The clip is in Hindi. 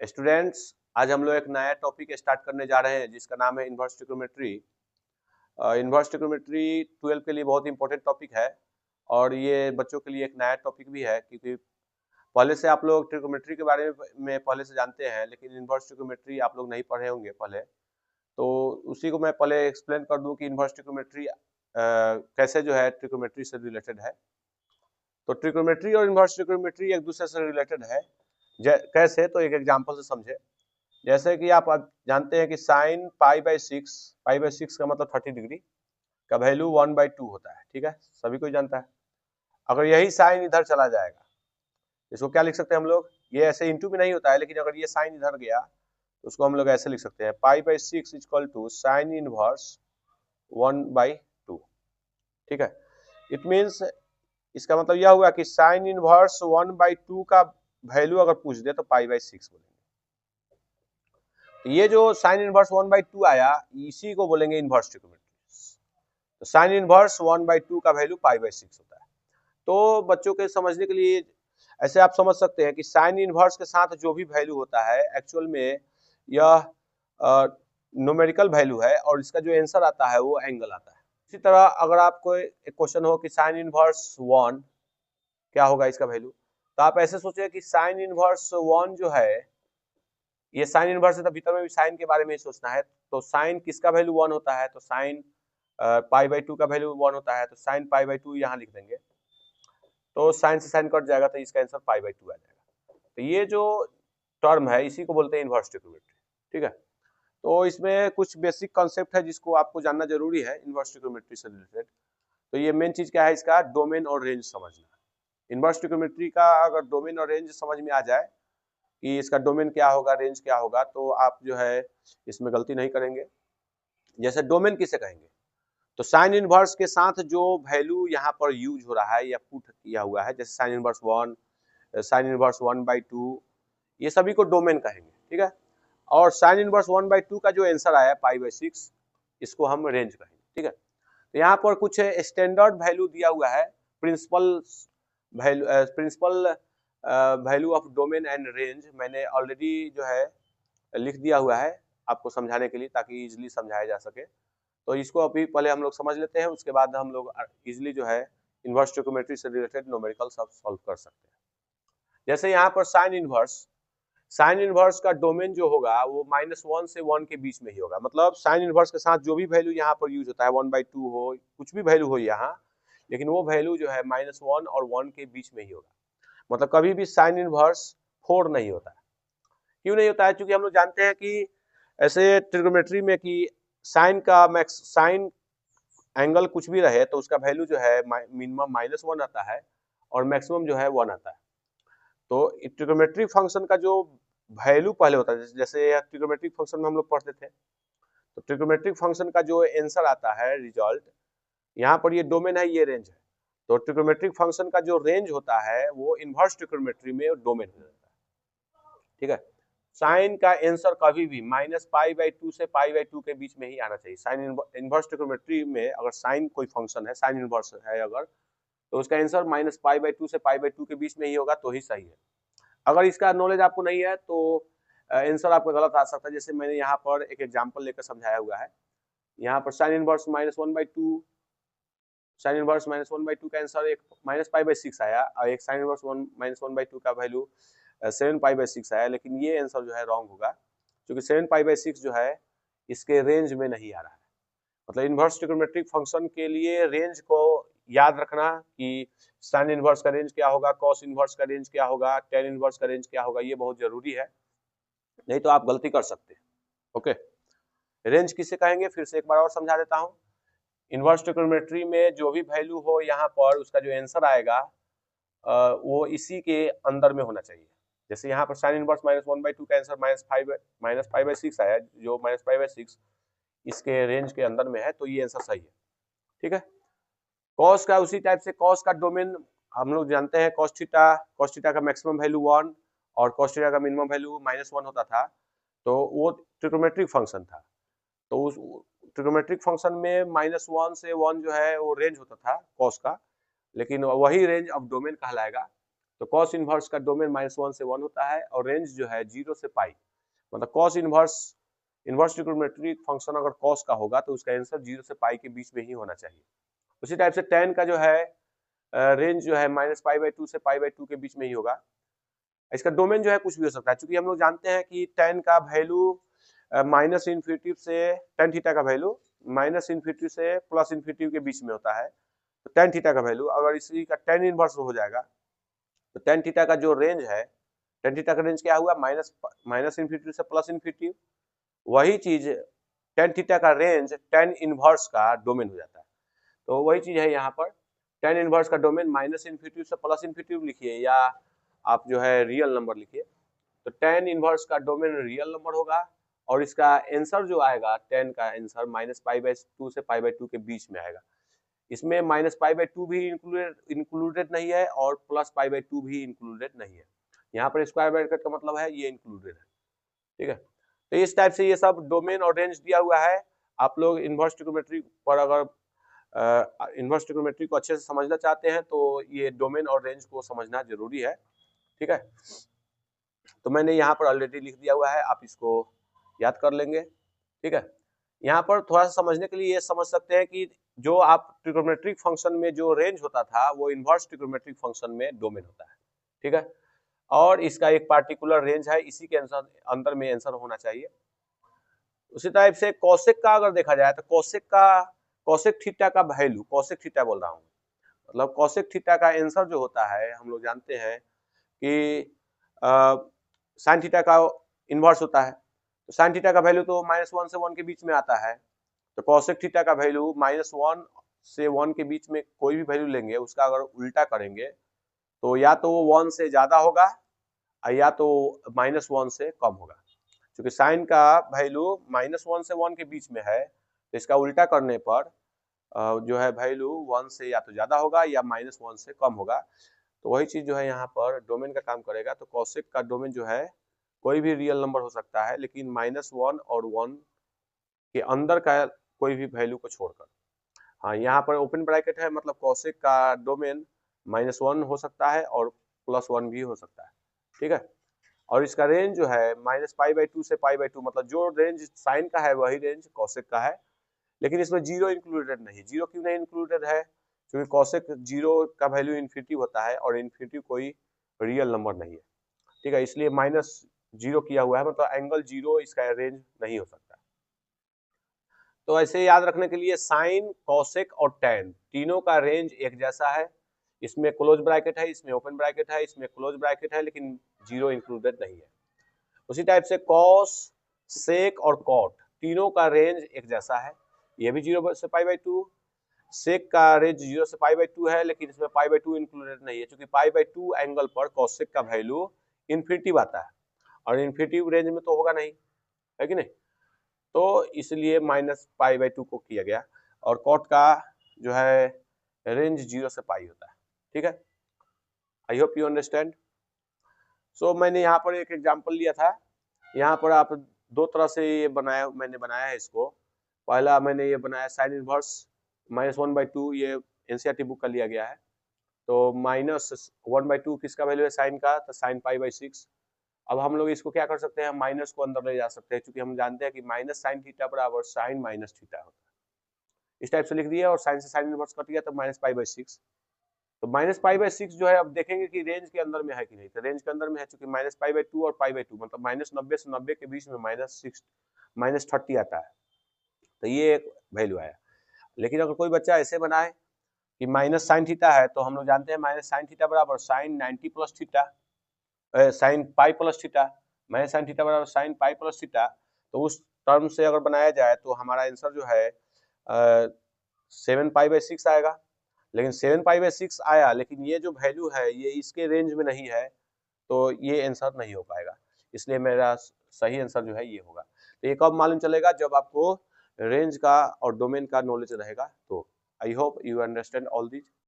स्टूडेंट्स, आज हम लोग एक नया टॉपिक स्टार्ट करने जा रहे हैं जिसका नाम है इन्वर्स ट्रिग्नोमेट्री। इन्वर्स ट्रिग्नोमेट्री 12 के लिए बहुत इंपॉर्टेंट टॉपिक है और ये बच्चों के लिए एक नया टॉपिक भी है, क्योंकि पहले से आप लोग ट्रिग्नोमेट्री के बारे में पहले से जानते हैं, लेकिन इन्वर्स ट्रिग्नोमेट्री आप लोग नहीं पढ़े होंगे पहले। तो उसी को मैं पहले एक्सप्लेन कर दूं कि इन्वर्स ट्रिग्नोमेट्री कैसे जो है ट्रिग्नोमेट्री से रिलेटेड है। तो ट्रिग्नोमेट्री और इन्वर्स ट्रिग्नोमेट्री एक दूसरे से रिलेटेड है। कैसे, तो एक एग्जांपल से समझे। जैसे कि आप जानते हैं कि साइन पाई बाई सिक्स का मतलब 30 डिग्री का वैल्यू 1/2 होता है। ठीक है, सभी कोई जानता है। अगर यही साइन इधर चला जाएगा, इसको क्या लिख सकते हैं हम लोग? ये ऐसे इंटू भी नहीं होता है, लेकिन अगर ये साइन इधर गया तो उसको हम लोग ऐसे लिख सकते हैं, पाई/6 इक्वल टू साइन इनवर्स 1/2। ठीक है, इट मीन्स इसका मतलब यह हुआ कि साइन इनवर्स 1/2 का वैल्यू अगर पूछ दे तो पाई/6 बोलेंगे। तो ये जो साइन इनवर्स 1/2 आया, इसी को बोलेंगे इनवर्स ट्रिग्नोमेट्री। तो साइन इनवर्स 1/2 का वैल्यू पाई/6 होता है। तो बच्चों के समझने के लिए ऐसे आप समझ सकते हैं कि साइन इनवर्स के साथ जो भी वैल्यू होता है, एक्चुअल में यह न्यूमेरिकल वैल्यू है और इसका जो आंसर आता है वो एंगल आता है। इसी तरह अगर आपको एक क्वेश्चन हो कि साइन इनवर्स 1 क्या होगा इसका वैल्यू, तो आप ऐसे सोचिए कि साइन इनवर्स 1 जो है, ये साइन इनवर्स है तो भीतर में भी साइन के बारे में ही सोचना है। तो साइन किसका वैल्यू 1 होता है? तो साइन पाई/2 का वैल्यू 1 होता है, तो साइन पाई/2 यहाँ लिख देंगे। तो साइन से साइन कट जाएगा तो इसका आंसर पाई/2 आ जाएगा। तो ये जो टर्म है इसी को बोलते हैं इनवर्स ट्रिग्नोमेट्री। ठीक है, तो इसमें कुछ बेसिक कॉन्सेप्ट है जिसको आपको जानना जरूरी है इनवर्स ट्रिग्नोमेट्री से रिलेटेड। तो ये मेन चीज क्या है, इसका डोमेन और रेंज समझना। इनवर्स ट्रिग्नोमेट्री का अगर डोमेन और रेंज समझ में आ जाए कि इसका डोमेन क्या होगा, रेंज क्या होगा, तो आप जो है इसमें गलती नहीं करेंगे। जैसे डोमेन किसे कहेंगे, तो साइन इनवर्स के साथ जो वैल्यू यहाँ पर यूज हो रहा है या पुट किया हुआ है, जैसे साइन इनवर्स 1, साइन इनवर्स 1/2, ये सभी को डोमेन कहेंगे। ठीक है, और साइन इनवर्स 1/2 का जो आंसर आया पाई/6, इसको हम रेंज कहेंगे। ठीक है, तो यहाँ पर कुछ स्टैंडर्ड वैल्यू दिया हुआ है, principal value of domain and range मैंने ऑलरेडी जो है लिख दिया हुआ है आपको समझाने के लिए, ताकि इजीली समझाया जा सके। तो इसको अभी पहले हम लोग समझ लेते हैं, उसके बाद हम लोग इजीली जो है इनवर्स ट्रिग्नोमेट्री से रिलेटेड न्यूमेरिकल सब सॉल्व कर सकते हैं। जैसे यहाँ पर साइन इनवर्स का डोमेन जो होगा वो -1 से 1 के बीच में ही होगा। मतलब साइन इनवर्स के साथ जो भी वैल्यू यहाँ पर यूज होता है, 1/2 हो, कुछ भी वैल्यू हो यहाँ, लेकिन वो वैल्यू जो है -1 और 1 के बीच में ही होगा। मतलब कभी भी साइन इनवर्स 4 नहीं होता है। क्यों नहीं होता है? क्योंकि हम लोग जानते हैं कि ऐसे ट्रिग्नोमेट्री में कि साइन एंगल कुछ भी रहे तो उसका वैल्यू जो है मिनिमम -1 आता है और मैक्सिमम जो है 1 आता है। तो ट्रिग्नोमेट्रिक फंक्शन का जो वैल्यू पहले होता है, जैसे ट्रिग्नोमेट्रिक फंक्शन में हम लोग पढ़ते थे, तो ट्रिग्नोमेट्रिक फंक्शन का जो आंसर आता है रिजल्ट, यहाँ पर ये डोमेन है, ये रेंज है। तो ट्रिग्नोमेट्रिक फंक्शन का जो रेंज होता है वो इनवर्स ट्रिग्नोमेट्री में डोमेन हो जाता है। ठीक है, साइन का आंसर कभी भी -पाई/2 से पाई/2 के बीच में ही आना चाहिए। साइन इनवर्स ट्रिग्नोमेट्री में अगर साइन कोई फंक्शन है, साइन इनवर्स है अगर, तो उसका आंसर -पाई/2 से पाई/2 के बीच में ही होगा तो ही सही है। अगर इसका नॉलेज आपको नहीं है तो आंसर आपका गलत आ सकता है। जैसे मैंने यहाँ पर एक एग्जांपल लेकर समझाया हुआ है। यहाँ पर साइन इनवर्स -1/2, साइन इनवर्स -1/2 का आंसर एक -पाई/6 आया और एक साइन इनवर्स -1/2 का वैल्यू 7 पाई/6 आया, लेकिन ये आंसर जो है रॉन्ग होगा, क्योंकि 7 पाई/6 जो है इसके रेंज में नहीं आ रहा है। मतलब इनवर्स ट्रिग्नोमेट्रिक फंक्शन के लिए रेंज को याद रखना कि साइन इनवर्स का रेंज क्या होगा, कॉस इनवर्स का रेंज क्या होगा, टेन इनवर्स का रेंज क्या होगा, ये बहुत जरूरी है, नहीं तो आप गलती कर सकते हैं। ओके, रेंज किसे कहेंगे फिर से एक बार और समझा देता हूँ। इनवर्स ट्रिग्नोमेट्री में जो भी वैल्यू हो यहाँ पर उसका जो आंसर आएगा वो इसी के अंदर में होना चाहिए। जैसे यहाँ पर साइन इनवर्स -1/2 का आंसर -पाई/6 आया, जो -पाई/6 इसके रेंज के अंदर में है, तो ये आंसर सही है। ठीक है, कॉस का उसी टाइप से, कॉस का डोमेन हम लोग जानते हैं, कॉस थीटा का मैक्सिमम वैल्यू 1 और कॉस थीटा का मिनिमम वैल्यू -1 होता था, तो वो ट्रिग्नोमेट्रिक फंक्शन था। तो उस ट्रिग्नोमेट्रिक फंक्शन में -1 से 1 जो है वो रेंज होता था कॉस का, लेकिन वही रेंज अब डोमेन कहलाएगा। तो कॉस इनवर्स का डोमेन -1 से 1 होता है और रेंज जो है 0 से पाई, मतलब कॉस इनवर्स ट्रिग्नोमेट्रिक फंक्शन अगर कॉस का होगा तो उसका आंसर 0 से पाई के बीच में ही होना चाहिए। उसी टाइप से tan का जो है रेंज जो है -π/2 से π/2 के बीच में ही होगा। इसका डोमेन जो है कुछ भी हो सकता है, क्योंकि हम लोग जानते हैं कि tan का वैल्यू माइनस इन्फिनिटी से tan थीटा का वैल्यू माइनस इन्फिनिटी से प्लस इन्फिनिटी के बीच में होता है। तो tan थीटा का वैल्यू अगर इसी का tan इनवर्स हो जाएगा तो tan थीटा का जो रेंज है, tan थीटा का रेंज क्या हुआ, माइनस इन्फिनिटी से प्लस इन्फिनिटी। वही चीज tan थीटा का रेंज tan इनवर्स का डोमेन हो जाता है। तो वही चीज है यहाँ पर, tan इनवर्स का डोमेन माइनस इन्फिनिटी से प्लस इन्फिनिटी लिखिए या आप जो है रियल नंबर लिखिए। तो tan इनवर्स का डोमेन रियल नंबर होगा और इसका आंसर जो आएगा tan का आंसर -π/2 से π/2 के बीच में आएगा। इसमें -π/2 भी इंक्लूडेड नहीं है और +π/2 भी इंक्लूडेड नहीं है। यहाँ पर स्क्वायर ब्रैकेट का मतलब है ये इंक्लूडेड है, ठीक है। तो इस टाइप से ये सब डोमेन और रेंज दिया हुआ है। आप लोग इनवर्स ट्रिग्नोमेट्री पर अगर इनवर्स ट्रिग्नोमेट्री को अच्छे से समझना चाहते हैं तो ये डोमेन और रेंज को समझना जरूरी है, ठीक है। तो मैंने यहाँ पर ऑलरेडी लिख दिया हुआ है, आप इसको याद कर लेंगे, ठीक है। यहाँ पर थोड़ा सा समझने के लिए ये समझ सकते हैं कि जो आप ट्रिग्नोमेट्रिक फंक्शन में जो रेंज होता था वो इनवर्स ट्रिग्नोमेट्रिक फंक्शन में डोमेन होता है, ठीक है। और इसका एक पार्टिकुलर रेंज है, इसी के अंदर में आंसर होना चाहिए। उसी टाइप से कोसेक का अगर देखा जाए तो कोसेक थीटा का वैल्यू, कोसेक थीटा बोल रहा हूँ, मतलब कोसेक थीटा का आंसर जो होता है हम लोग जानते हैं कि साइन थीटा का इनवर्स होता है। तो साइन थीटा का वैल्यू तो -1 से 1 के बीच में आता है। तो कोसेक थीटा का वैल्यू -1 से 1 के बीच में कोई भी वैल्यू लेंगे, उसका अगर उल्टा करेंगे तो या तो वो 1 से ज्यादा होगा या तो -1 से कम होगा। क्योंकि साइन का वैल्यू -1 से 1 के बीच में है तो इसका उल्टा करने पर जो है वैल्यू 1 से या तो ज्यादा होगा या -1 से कम होगा। तो वही चीज जो है यहाँ पर डोमेन का काम करेगा। तो कोसेक का डोमेन जो है कोई भी रियल नंबर हो सकता है, लेकिन -1 और 1 के अंदर का कोई भी वैल्यू को छोड़कर। हाँ, यहाँ पर ओपन ब्रैकेट है, मतलब कोसेक का डोमेन -1 हो सकता है और +1 भी हो सकता है, ठीक है। और इसका रेंज जो है -π/2 से π/2, मतलब जो रेंज साइन का है वही रेंज कोसेक का है, लेकिन इसमें जीरो इंक्लूडेड नहीं। जीरो क्यों नहीं इंक्लूडेड है? क्योंकि कोसेक जीरो का वैल्यू इन्फिनिटी होता है और इन्फिनिटी कोई रियल नंबर नहीं है, ठीक है। इसलिए -0 किया हुआ है, मतलब एंगल 0 इसका रेंज नहीं हो सकता। तो ऐसे याद रखने के लिए साइन, कोसेक और टैन तीनों का रेंज एक जैसा है। इसमें क्लोज ब्रैकेट है, इसमें ओपन ब्रैकेट है, इसमें क्लोज ब्रैकेट है, लेकिन जीरो इंक्लूडेड नहीं है। उसी टाइप से कॉस, सेक और कॉट तीनों का रेंज एक जैसा है। ये भी 0 से π/2। सेक का रेंज 0 से π/2 है, लेकिन इसमें π/2 इंक्लूडेड नहीं है, क्योंकि π/2 एंगल पर कोसेक का वैल्यू इन्फिनिटी आता है और इन्फिनिटी रेंज में तो होगा नहीं, है कि नहीं। तो इसलिए -π/2 को किया गया और कॉट का जो है रेंज 0 से पाई होता है, ठीक है। I hope you understand. So मैंने यहाँ पर एक एग्जांपल लिया था। यहाँ पर आप दो तरह से ये मैंने बनाया है इसको। पहला मैंने ये बनाया साइन इनवर्स -1/2, ये एनसीईआरटी बुक का लिया गया है। तो -1/2 किसका वैल्यू है, साइन का, तो साइन π/6। अब हम लोग इसको क्या कर सकते हैं, माइनस को अंदर ले जा सकते हैं, क्योंकि हम जानते हैं कि माइनस साइन थीटा बराबर साइन माइनस थीटा होता है। इस टाइप से लिख दिया और साइन से साइन इनवर्स कट गया तो -π/6। तो -π/6 जो है अब देखेंगे कि रेंज के अंदर में है कि नहीं। तो रेंज के अंदर में है, चूंकि -π/2 और π/2 मतलब -90 से 90 के बीच में -30 आता है। तो ये एक वैल्यू आया। लेकिन अगर कोई बच्चा ऐसे बनाए कि माइनस साइन थीटा है, तो हम लोग जानते हैं माइनस साइन थीटा बराबर sine 90 plus theta, sine pi plus theta, minus sine theta बराबर साइन पाई प्लस थीटा। तो उस टर्म से अगर बनाया जाए तो हमारा आंसर जो है 7π/6 आएगा। लेकिन 7π/6 आया, लेकिन ये जो वैल्यू है ये इसके रेंज में नहीं है, तो ये आंसर नहीं हो पाएगा। इसलिए मेरा सही आंसर जो है ये होगा। तो ये कब मालूम चलेगा, जब आपको रेंज का और डोमेन का नॉलेज रहेगा। तो आई hope you understand all this.